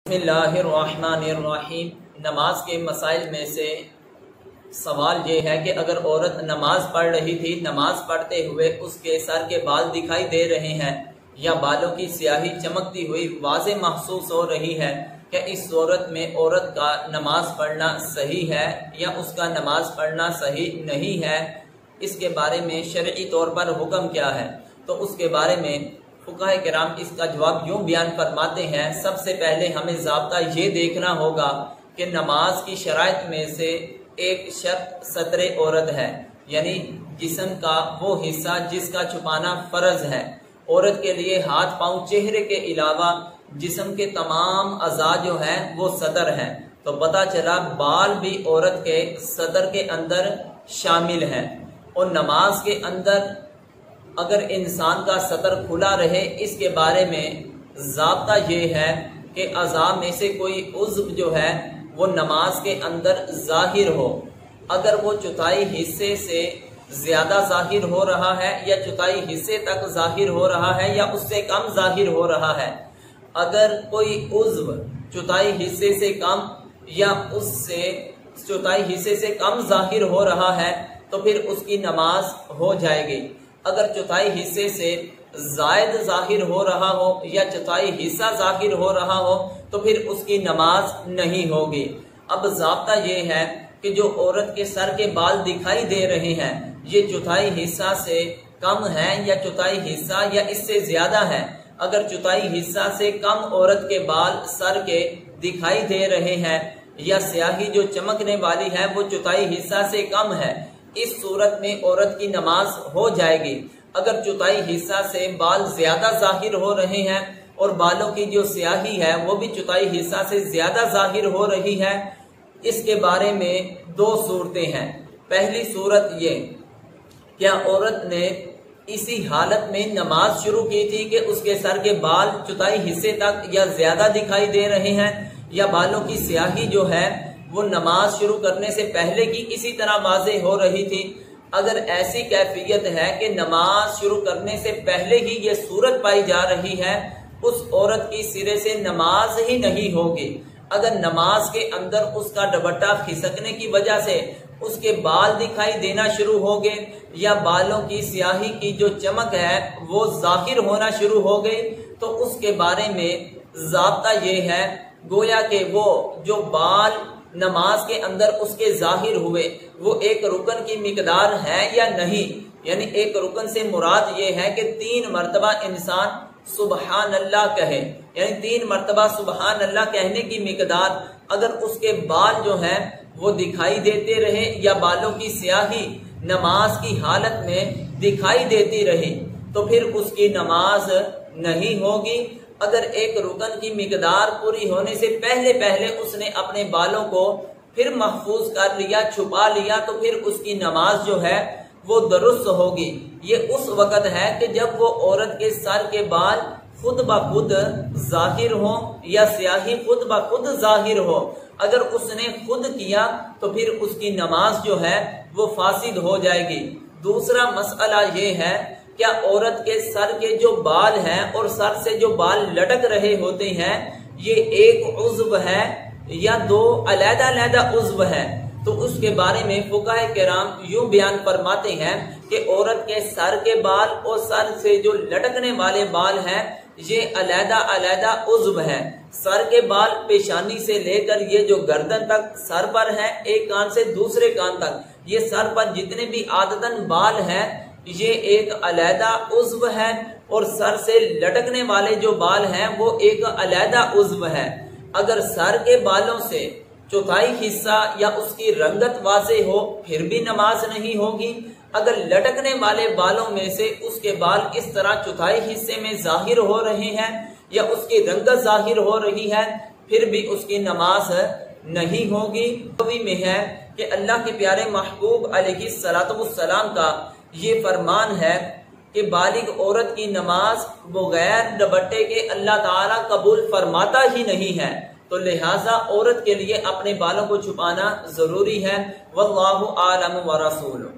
بسم اللہ الرحمن الرحیم۔ نماز کے مسائل میں سے سوال یہ ہے کہ اگر عورت نماز پڑھ رہی تھی، نماز پڑھتے ہوئے اس کے سر کے بال دکھائی دے رہے ہیں یا بالوں کی سیاہی چمکتی ہوئی واضح محسوس ہو رہی ہے، کہ اس صورت میں عورت کا نماز پڑھنا صحیح ہے یا اس کا نماز پڑھنا صحیح نہیں ہے؟ اس کے بارے میں شرعی طور پر حکم کیا ہے؟ تو اس کے بارے میں فقہاء کرام اس کا جواب یوں بیان فرماتے ہیں۔ سب سے پہلے ہمیں ضابطہ یہ دیکھنا ہوگا کہ نماز کی شرائط میں سے ایک شرط ستر عورت ہے، یعنی جسم کا وہ حصہ جس کا چھپانا فرض ہے۔ عورت کے لیے ہاتھ پاؤں چہرے کے علاوہ جسم کے تمام اعضاء جو ہیں وہ ستر ہیں، تو پتہ چلا بال بھی عورت کے ستر کے اندر شامل ہیں۔ اور نماز کے اندر اگر انسان کا ستر کھلا رہے، اس کے بارے میں ضابطہ یہ ہے کہ اعضاء میں سے کوئی عضو جو ہے وہ نماز کے اندر ظاہر ہو۔ اگر وہ چوتھائی حصے سے زیادہ ظاہر ہو رہا ہے یا چوتھائی حصے تک ظاہر ہو رہا ہے یا اس سے کم ظاہر ہو رہا ہے، اگر کوئی عضو چوتھائی حصے سے کم یا اس سے چوتھائی حصے سے کم ظاہر ہو رہا ہے تو پھر اس کی نماز ہو جائے گی۔ اگر چوتھائی حصے سے زائد ظاہر ہو رہا ہو یا چوتھائی حصہ ظاہر ہو رہا ہو تو پھر اس کی نماز نہیں ہوگی۔ اب ضابطہ یہ ہے کہ جو عورت کے سر کے بال دکھائی دے رہے ہیں، یہ چوتھائی حصہ سے کم ہے یا چوتھائی حصہ یا اس سے زیادہ ہے۔ اگر چوتھائی حصہ سے کم عورت کے بال سر کے دکھائی دے رہے ہیں یا سیاہی جو چمکنے والی ہے وہ چوتھائی حصہ سے کم ہے، اس صورت میں عورت کی نماز ہو جائے گی۔ اگر چوتھائی حصہ سے بال زیادہ ظاہر ہو رہے ہیں اور بالوں کی جو سیاہی ہے وہ بھی چوتھائی حصہ سے زیادہ ظاہر ہو رہی ہے، اس کے بارے میں دو صورتیں ہیں۔ پہلی صورت یہ، کیا عورت نے اسی حالت میں نماز شروع کی تھی کہ اس کے سر کے بال چوتھائی حصے تک یا زیادہ دکھائی دے رہے ہیں، یا بالوں کی سیاہی جو ہے وہ نماز شروع کرنے سے پہلے کی اسی طرح واضح ہو رہی تھی؟ اگر ایسی کیفیت ہے کہ نماز شروع کرنے سے پہلے ہی یہ صورت پائی جا رہی ہے، اس عورت کی سرے سے نماز ہی نہیں ہوگی۔ اگر نماز کے اندر اس کا دوپٹہ کھسکنے کی وجہ سے اس کے بال دکھائی دینا شروع ہو گئے یا بالوں کی سیاہی کی جو چمک ہے وہ ظاہر ہونا شروع ہو گئی، تو اس کے بارے میں ضابطہ یہ ہے گویا کہ وہ جو بال نماز کے اندر اس کے ظاہر ہوئے وہ ایک رکن کی مقدار ہے یا نہیں۔ یعنی ایک رکن سے مراد یہ ہے کہ 3 مرتبہ انسان سبحان اللہ کہے، یعنی 3 مرتبہ سبحان اللہ کہنے کی مقدار اگر اس کے بال جو ہیں وہ دکھائی دیتے رہے یا بالوں کی سیاہی نماز کی حالت میں دکھائی دیتی رہی تو پھر اس کی نماز نہیں ہوگی۔ اگر ایک رکن کی مقدار پوری ہونے سے پہلے اس نے اپنے بالوں کو پھر محفوظ کر لیا، چھپا لیا، تو پھر اس کی نماز جو ہے وہ درست ہوگی۔ یہ اس وقت ہے کہ جب وہ عورت کے سر کے بال خود بخود ظاہر ہوں یا سیاہی خود بخود ظاہر ہو۔ اگر اس نے خود کیا تو پھر اس کی نماز جو ہے وہ فاسد ہو جائے گی۔ دوسرا مسئلہ یہ ہے، کیا عورت کے سر کے جو بال ہیں اور سر سے جو بال لٹک رہے ہوتے ہیں یہ ایک عضو ہے یا 2 علیحدہ عضو ہے؟ تو اس کے بارے میں فقہاء کرام یوں بیان فرماتے ہیں کہ عورت کے سر کے بال اور سر سے جو لٹکنے والے بال ہیں یہ علیحدہ عضو ہے۔ سر کے بال پیشانی سے لے کر یہ جو گردن تک سر پر ہے، ایک کان سے دوسرے کان تک، یہ سر پر جتنے بھی عادتاً بال ہیں یہ ایک علیحدہ عضو ہے، اور سر سے لٹکنے والے جو بال ہیں وہ ایک علیحدہ عضو ہے۔ اگر سر کے بالوں سے چوتھائی حصہ یا اس کی رنگت واضح ہو پھر بھی نماز نہیں ہوگی۔ اگر لٹکنے والے بالوں میں سے اس کے بال اس طرح چوتھائی حصے میں ظاہر ہو رہے ہیں یا اس کی رنگت ظاہر ہو رہی ہے پھر بھی اس کی نماز نہیں ہوگی۔ میں ہے کہ اللہ کے پیارے محبوب علیہ الصلوۃ والسلام کا یہ فرمان ہے کہ بالغ عورت کی نماز بغیر دوپٹے کے اللہ تعالیٰ قبول فرماتا ہی نہیں ہے، تو لہٰذا عورت کے لیے اپنے بالوں کو چھپانا ضروری ہے۔ واللہ اعلم ورسولہ۔